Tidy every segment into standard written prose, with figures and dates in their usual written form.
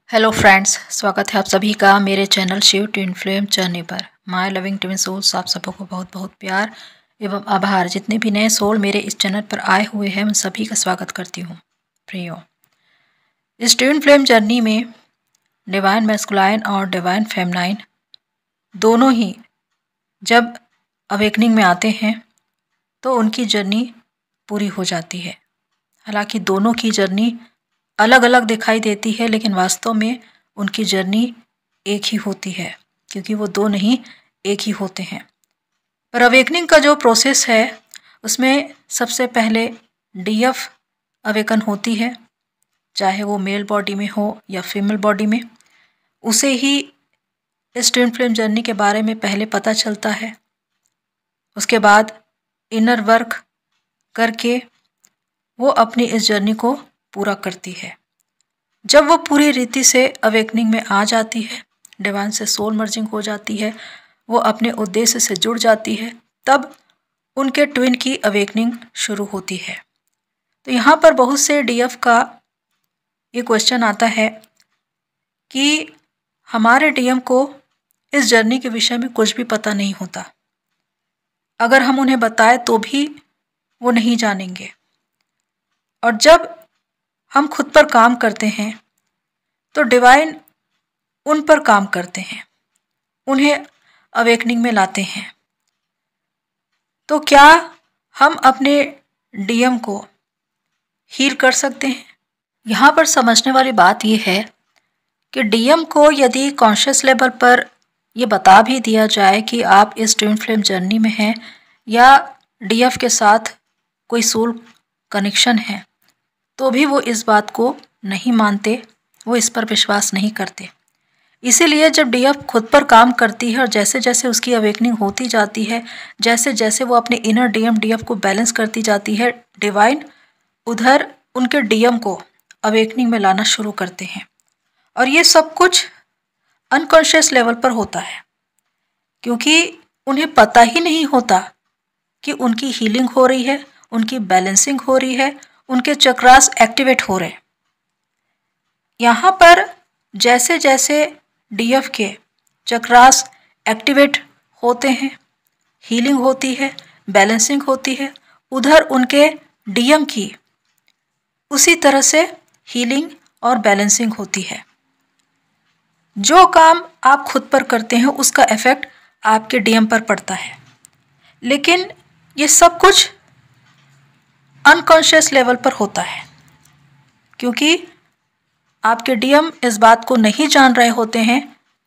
Hello friends, स्वागत है आप सभी का मेरे channel Shiv twin flame journey पर। माय लविंग ट्विन सोल्स, आप सबों को बहुत बहुत प्यार एवं आभार। जितने भी नए सोल मेरे इस चैनल पर आए हुए हैं उन सभी का स्वागत करती हूँ। प्रियो, इस ट्विन फ्लेम जर्नी में डिवाइन मैस्कुलाइन और डिवाइन फेमनाइन दोनों ही जब अवेकनिंग में आते हैं तो उनकी जर्नी पूरी हो जाती है। हालांकि दोनों की जर्नी अलग अलग दिखाई देती है, लेकिन वास्तव में उनकी जर्नी एक ही होती है, क्योंकि वो दो नहीं एक ही होते हैं। पर अवेकनिंग का जो प्रोसेस है उसमें सबसे पहले डीएफ अवेकन होती है, चाहे वो मेल बॉडी में हो या फीमेल बॉडी में। उसे ही इस ट्विन फ्लेम जर्नी के बारे में पहले पता चलता है। उसके बाद इनर वर्क करके वो अपनी इस जर्नी को पूरा करती है। जब वो पूरी रीति से अवेकनिंग में आ जाती है, डिवाइन से सोल मर्जिंग हो जाती है, वो अपने उद्देश्य से जुड़ जाती है, तब उनके ट्विन की अवेकनिंग शुरू होती है। तो यहाँ पर बहुत से डीएफ का ये क्वेश्चन आता है कि हमारे डीएम को इस जर्नी के विषय में कुछ भी पता नहीं होता, अगर हम उन्हें बताएं तो भी वो नहीं जानेंगे। और जब हम खुद पर काम करते हैं तो डिवाइन उन पर काम करते हैं, उन्हें अवेकनिंग में लाते हैं। तो क्या हम अपने डीएम को हील कर सकते हैं? यहाँ पर समझने वाली बात यह है कि डीएम को यदि कॉन्शियस लेवल पर यह बता भी दिया जाए कि आप इस ट्विन फ्लेम जर्नी में हैं या डीएफ के साथ कोई सोल कनेक्शन है, तो भी वो इस बात को नहीं मानते, वो इस पर विश्वास नहीं करते। इसीलिए जब डीएफ खुद पर काम करती है और जैसे जैसे उसकी अवेकनिंग होती जाती है, जैसे जैसे वो अपने इनर डीएम डीएफ को बैलेंस करती जाती है, डिवाइन उधर उनके डीएम को अवेकनिंग में लाना शुरू करते हैं। और ये सब कुछ अनकॉन्शियस लेवल पर होता है, क्योंकि उन्हें पता ही नहीं होता कि उनकी हीलिंग हो रही है, उनकी बैलेंसिंग हो रही है, उनके चक्रास एक्टिवेट हो रहे। यहाँ पर जैसे जैसे डीएफ के चक्रास एक्टिवेट होते हैं, हीलिंग होती है, बैलेंसिंग होती है, उधर उनके डीएम की उसी तरह से हीलिंग और बैलेंसिंग होती है। जो काम आप खुद पर करते हैं उसका इफेक्ट आपके डीएम पर पड़ता है, लेकिन ये सब कुछ अनकॉन्शियस लेवल पर होता है, क्योंकि आपके डीएम इस बात को नहीं जान रहे होते हैं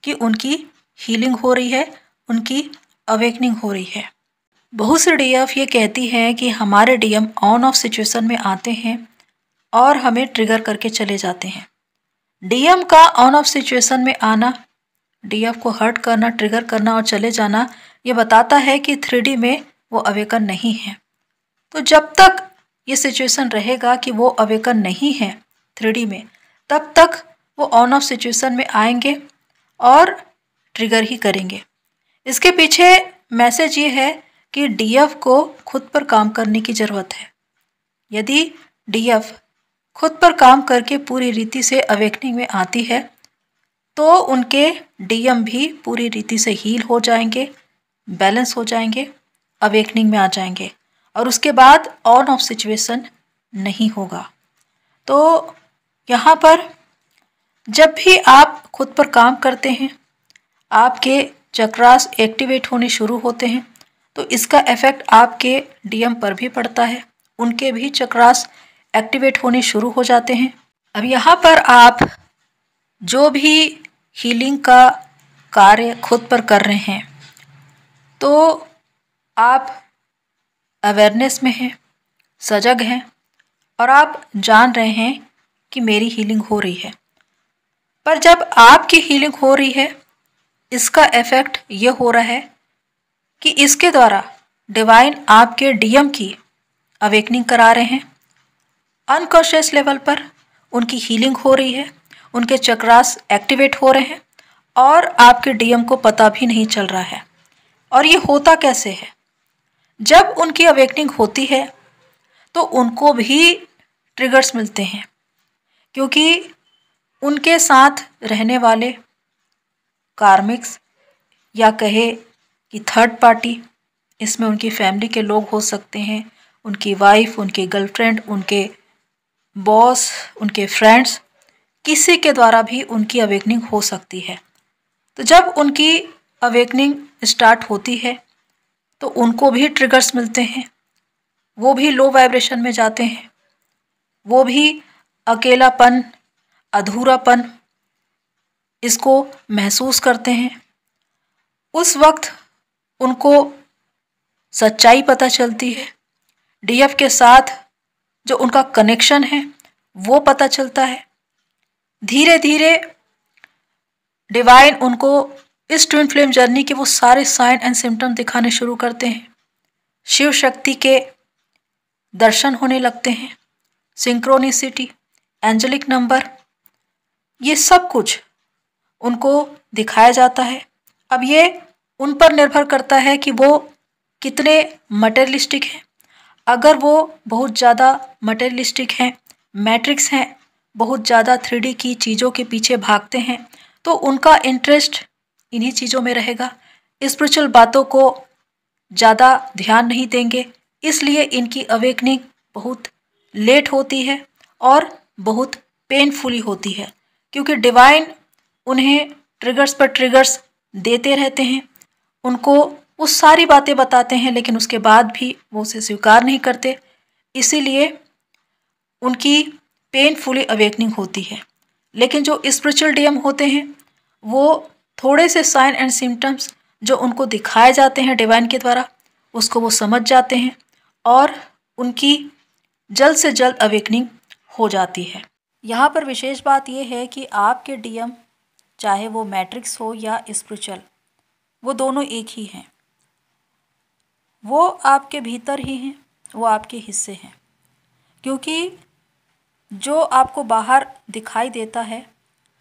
कि उनकी हीलिंग हो रही है, उनकी अवेकनिंग हो रही है। बहुत से डीएफ ये कहती हैं कि हमारे डीएम ऑन ऑफ सिचुएशन में आते हैं और हमें ट्रिगर करके चले जाते हैं। डीएम का ऑन ऑफ सिचुएशन में आना, डीएफ को हर्ट करना, ट्रिगर करना और चले जाना, ये बताता है कि 3D में वो अवेकन नहीं है। तो जब तक ये सिचुएशन रहेगा कि वो अवेकन नहीं है 3D में, तब तक वो ऑन ऑफ सिचुएशन में आएंगे और ट्रिगर ही करेंगे। इसके पीछे मैसेज ये है कि डीएफ को खुद पर काम करने की ज़रूरत है। यदि डीएफ खुद पर काम करके पूरी रीति से अवेकनिंग में आती है तो उनके डीएम भी पूरी रीति से हील हो जाएंगे, बैलेंस हो जाएंगे, अवेकनिंग में आ जाएंगे, और उसके बाद ऑन ऑफ सिचुएशन नहीं होगा। तो यहाँ पर जब भी आप खुद पर काम करते हैं, आपके चक्रास एक्टिवेट होने शुरू होते हैं, तो इसका इफेक्ट आपके डीएम पर भी पड़ता है, उनके भी चक्रास एक्टिवेट होने शुरू हो जाते हैं। अब यहाँ पर आप जो भी हीलिंग का कार्य खुद पर कर रहे हैं, तो आप अवेयरनेस में हैं, सजग हैं, और आप जान रहे हैं कि मेरी हीलिंग हो रही है। पर जब आपकी हीलिंग हो रही है, इसका इफेक्ट ये हो रहा है कि इसके द्वारा डिवाइन आपके डीएम की अवेकनिंग करा रहे हैं। अनकॉन्शियस लेवल पर उनकी हीलिंग हो रही है, उनके चक्रास एक्टिवेट हो रहे हैं और आपके डीएम को पता भी नहीं चल रहा है। और ये होता कैसे है? जब उनकी अवेकनिंग होती है तो उनको भी ट्रिगर्स मिलते हैं, क्योंकि उनके साथ रहने वाले कार्मिक्स या कहे कि थर्ड पार्टी, इसमें उनकी फैमिली के लोग हो सकते हैं, उनकी वाइफ, उनके गर्लफ्रेंड, उनके बॉस, उनके फ्रेंड्स, किसी के द्वारा भी उनकी अवेकनिंग हो सकती है। तो जब उनकी अवेकनिंग स्टार्ट होती है तो उनको भी ट्रिगर्स मिलते हैं, वो भी लो वाइब्रेशन में जाते हैं, वो भी अकेलापन, अधूरापन इसको महसूस करते हैं। उस वक्त उनको सच्चाई पता चलती है, डीएफ के साथ जो उनका कनेक्शन है वो पता चलता है। धीरे धीरे डिवाइन उनको इस ट्विन फ्लेम जर्नी के वो सारे साइन एंड सिम्टम दिखाने शुरू करते हैं। शिव शक्ति के दर्शन होने लगते हैं, सिंक्रोनिसिटी, एंजेलिक नंबर, ये सब कुछ उनको दिखाया जाता है। अब ये उन पर निर्भर करता है कि वो कितने मटेरियलिस्टिक हैं। अगर वो बहुत ज़्यादा मटेरियलिस्टिक हैं, मैट्रिक्स हैं, बहुत ज़्यादा 3D की चीज़ों के पीछे भागते हैं, तो उनका इंटरेस्ट इन्हीं चीज़ों में रहेगा, स्पिरिचुअल बातों को ज़्यादा ध्यान नहीं देंगे। इसलिए इनकी अवेकनिंग बहुत लेट होती है और बहुत पेनफुली होती है, क्योंकि डिवाइन उन्हें ट्रिगर्स पर ट्रिगर्स देते रहते हैं, उनको वो सारी बातें बताते हैं, लेकिन उसके बाद भी वो उसे स्वीकार नहीं करते। इसीलिए उनकी पेनफुली अवेकनिंग होती है। लेकिन जो स्पिरिचुअल डीएम होते हैं वो थोड़े से साइन एंड सिम्टम्स जो उनको दिखाए जाते हैं डिवाइन के द्वारा, उसको वो समझ जाते हैं और उनकी जल्द से जल्द अवेकनिंग हो जाती है। यहाँ पर विशेष बात यह है कि आपके डीएम, चाहे वो मैट्रिक्स हो या स्पिरिचुअल, वो दोनों एक ही हैं। वो आपके भीतर ही हैं, वो आपके हिस्से हैं, क्योंकि जो आपको बाहर दिखाई देता है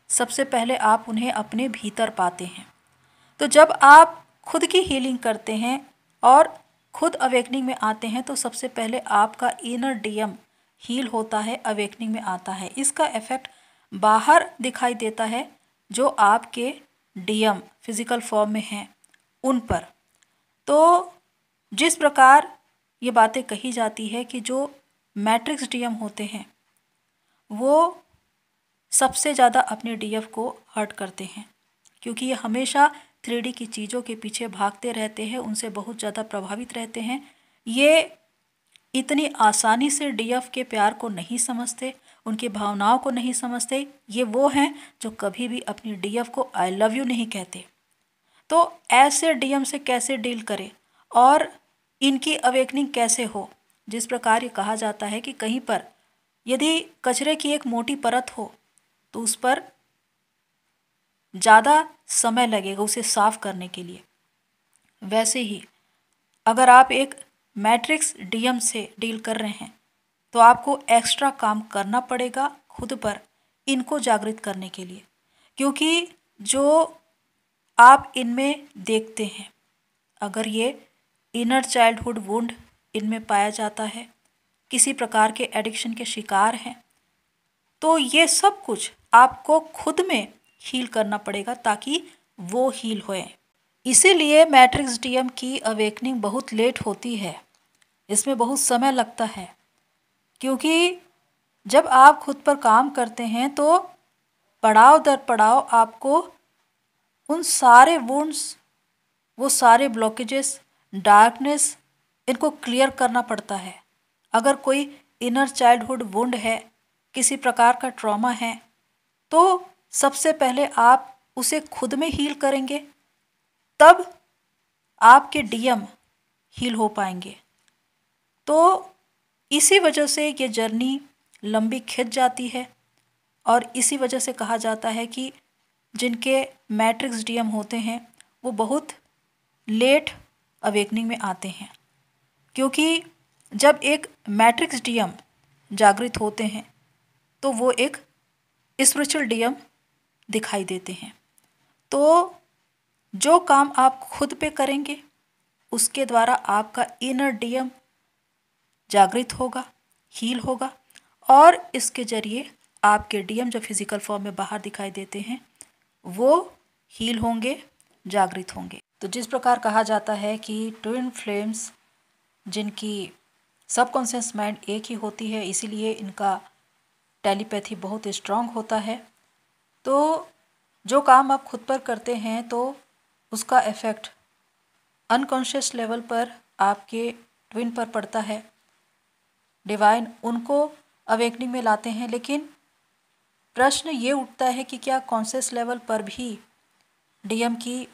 सबसे पहले आप उन्हें अपने भीतर पाते हैं। तो जब आप खुद की हीलिंग करते हैं और खुद अवेकनिंग में आते हैं तो सबसे पहले आपका इनर डीएम हील होता है, अवेकनिंग में आता है। इसका इफेक्ट बाहर दिखाई देता है जो आपके डीएम फिजिकल फॉर्म में हैं उन पर। तो जिस प्रकार ये बातें कही जाती है कि जो मैट्रिक्स डीएम होते हैं वो सबसे ज़्यादा अपने डीएफ को हर्ट करते हैं, क्योंकि ये हमेशा 3D की चीज़ों के पीछे भागते रहते हैं, उनसे बहुत ज़्यादा प्रभावित रहते हैं। ये इतनी आसानी से डीएफ के प्यार को नहीं समझते, उनकी भावनाओं को नहीं समझते। ये वो हैं जो कभी भी अपनी डीएफ को आई लव यू नहीं कहते। तो ऐसे डीएम से कैसे डील करें और इनकी अवेकनिंग कैसे हो? जिस प्रकार ये कहा जाता है कि कहीं पर यदि कचरे की एक मोटी परत हो तो उस पर ज़्यादा समय लगेगा उसे साफ करने के लिए, वैसे ही अगर आप एक मैट्रिक्स डीएम से डील कर रहे हैं तो आपको एक्स्ट्रा काम करना पड़ेगा खुद पर इनको जागृत करने के लिए, क्योंकि जो आप इनमें देखते हैं, अगर ये इनर चाइल्डहुड वुंड इनमें पाया जाता है, किसी प्रकार के एडिक्शन के शिकार हैं, तो ये सब कुछ आपको खुद में हील करना पड़ेगा ताकि वो हील होए। इसीलिए मैट्रिक्स डीएम की अवेकनिंग बहुत लेट होती है, इसमें बहुत समय लगता है, क्योंकि जब आप खुद पर काम करते हैं तो पड़ाव दर पड़ाव आपको उन सारे वुंड्स, वो सारे ब्लॉकेजेस, डार्कनेस, इनको क्लियर करना पड़ता है। अगर कोई इनर चाइल्डहुड वुंड है, किसी प्रकार का ट्रॉमा है, तो सबसे पहले आप उसे खुद में हील करेंगे, तब आपके डीएम हील हो पाएंगे। तो इसी वजह से ये जर्नी लंबी खिंच जाती है और इसी वजह से कहा जाता है कि जिनके मैट्रिक्स डीएम होते हैं वो बहुत लेट अवेकनिंग में आते हैं, क्योंकि जब एक मैट्रिक्स डीएम जागृत होते हैं तो वो एक स्पिरिचुअल डीएम दिखाई देते हैं। तो जो काम आप खुद पे करेंगे उसके द्वारा आपका इनर डीएम जागृत होगा, हील होगा और इसके ज़रिए आपके डीएम जो फिज़िकल फॉर्म में बाहर दिखाई देते हैं वो हील होंगे, जागृत होंगे। तो जिस प्रकार कहा जाता है कि ट्विन फ्लेम्स जिनकी सबकॉन्शियस माइंड एक ही होती है, इसीलिए इनका टेलीपैथी बहुत स्ट्रांग होता है। तो जो काम आप खुद पर करते हैं तो उसका इफ़ेक्ट अनकॉन्शियस लेवल पर आपके ट्विन पर पड़ता है। डिवाइन उनको अवेकनिंग में लाते हैं, लेकिन प्रश्न ये उठता है कि क्या कॉन्शियस लेवल पर भी डीएम की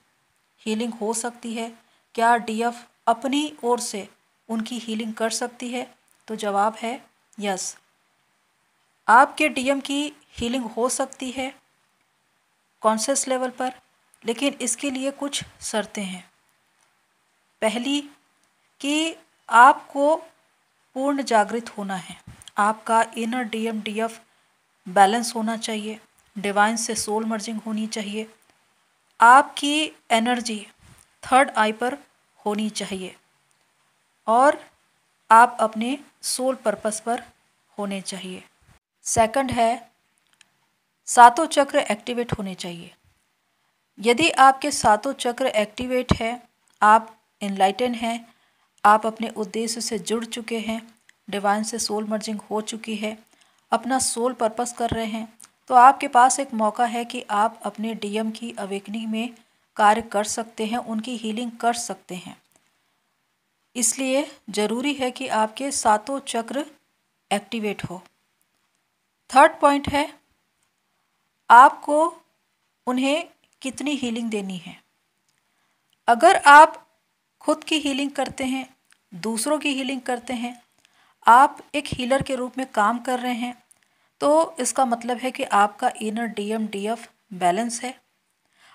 हीलिंग हो सकती है? क्या डीएफ अपनी ओर से उनकी हीलिंग कर सकती है? तो जवाब है यस, आपके डीएम की हीलिंग हो सकती है कॉन्शियस लेवल पर, लेकिन इसके लिए कुछ शर्तें हैं। पहली कि आपको पूर्ण जागृत होना है, आपका इनर डीएम डीएफ बैलेंस होना चाहिए, डिवाइन से सोल मर्जिंग होनी चाहिए, आपकी एनर्जी थर्ड आई पर होनी चाहिए और आप अपने सोल पर्पस पर होने चाहिए। सेकंड है सातों चक्र एक्टिवेट होने चाहिए। यदि आपके सातों चक्र एक्टिवेट है, आप एनलाइटन हैं, आप अपने उद्देश्य से जुड़ चुके हैं, डिवाइन से सोल मर्जिंग हो चुकी है, अपना सोल पर्पस कर रहे हैं, तो आपके पास एक मौका है कि आप अपने डीएम की अवेकनिंग में कार्य कर सकते हैं, उनकी हीलिंग कर सकते हैं। इसलिए ज़रूरी है कि आपके सातों चक्र एक्टिवेट हो। थर्ड पॉइंट है आपको उन्हें कितनी हीलिंग देनी है। अगर आप खुद की हीलिंग करते हैं, दूसरों की हीलिंग करते हैं, आप एक हीलर के रूप में काम कर रहे हैं, तो इसका मतलब है कि आपका इनर डीएम डीएफ बैलेंस है,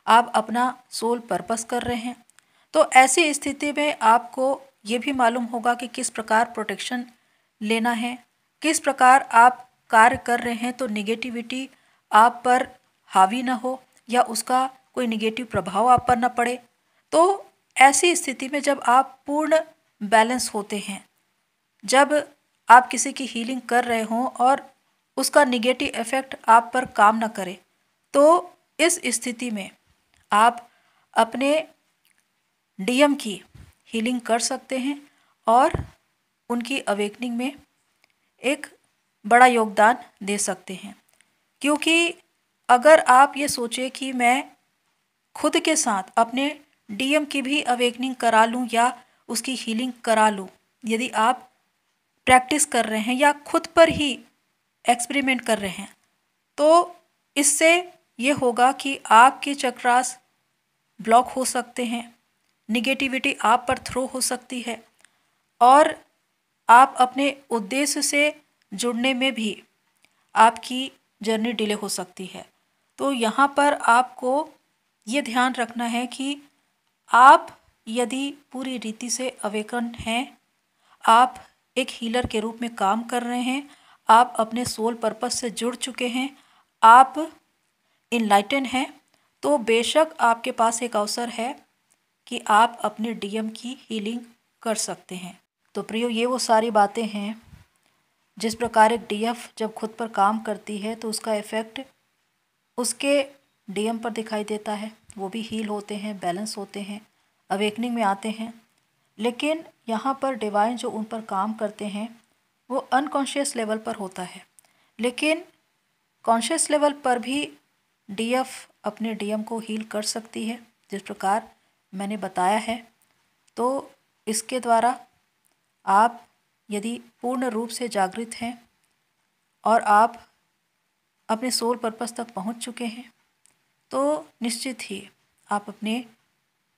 आप अपना सोल पर्पस कर रहे हैं। तो ऐसी स्थिति में आपको ये भी मालूम होगा कि किस प्रकार प्रोटेक्शन लेना है, किस प्रकार आप कार्य कर रहे हैं तो निगेटिविटी आप पर हावी ना हो या उसका कोई निगेटिव प्रभाव आप पर ना पड़े। तो ऐसी स्थिति में जब आप पूर्ण बैलेंस होते हैं, जब आप किसी की हीलिंग कर रहे हों और उसका निगेटिव इफेक्ट आप पर काम ना करे, तो इस स्थिति में आप अपने डीएम की हीलिंग कर सकते हैं और उनकी अवेकनिंग में एक बड़ा योगदान दे सकते हैं। क्योंकि अगर आप ये सोचें कि मैं खुद के साथ अपने डीएम की भी अवेकनिंग करा लूँ या उसकी हीलिंग करा लूँ, यदि आप प्रैक्टिस कर रहे हैं या खुद पर ही एक्सपेरिमेंट कर रहे हैं, तो इससे ये होगा कि आपके चक्रास ब्लॉक हो सकते हैं, निगेटिविटी आप पर थ्रो हो सकती है और आप अपने उद्देश्य से जुड़ने में भी आपकी जर्नी डिले हो सकती है। तो यहाँ पर आपको ये ध्यान रखना है कि आप यदि पूरी रीति से अवेकन हैं, आप एक हीलर के रूप में काम कर रहे हैं, आप अपने सोल पर्पस से जुड़ चुके हैं, आप इनलाइटन हैं, तो बेशक आपके पास एक अवसर है कि आप अपने डीएम की हीलिंग कर सकते हैं। तो प्रियो, ये वो सारी बातें हैं जिस प्रकार एक डीएफ जब खुद पर काम करती है तो उसका इफ़ेक्ट उसके डीएम पर दिखाई देता है, वो भी हील होते हैं, बैलेंस होते हैं, अवेकनिंग में आते हैं। लेकिन यहाँ पर डिवाइन जो उन पर काम करते हैं वो अनकॉन्शियस लेवल पर होता है, लेकिन कॉन्शियस लेवल पर भी डीएफ अपने डीएम को हील कर सकती है जिस प्रकार मैंने बताया है। तो इसके द्वारा आप यदि पूर्ण रूप से जागृत हैं और आप अपने सोल पर्पस तक पहुंच चुके हैं, तो निश्चित ही आप अपने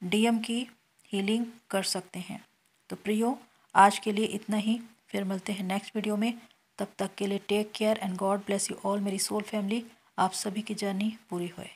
डीएम की हीलिंग कर सकते हैं। तो प्रियो, आज के लिए इतना ही, फिर मिलते हैं नेक्स्ट वीडियो में। तब तक के लिए take care and god bless you all मेरी सोल फैमिली। आप सभी की जर्नी पूरी होए।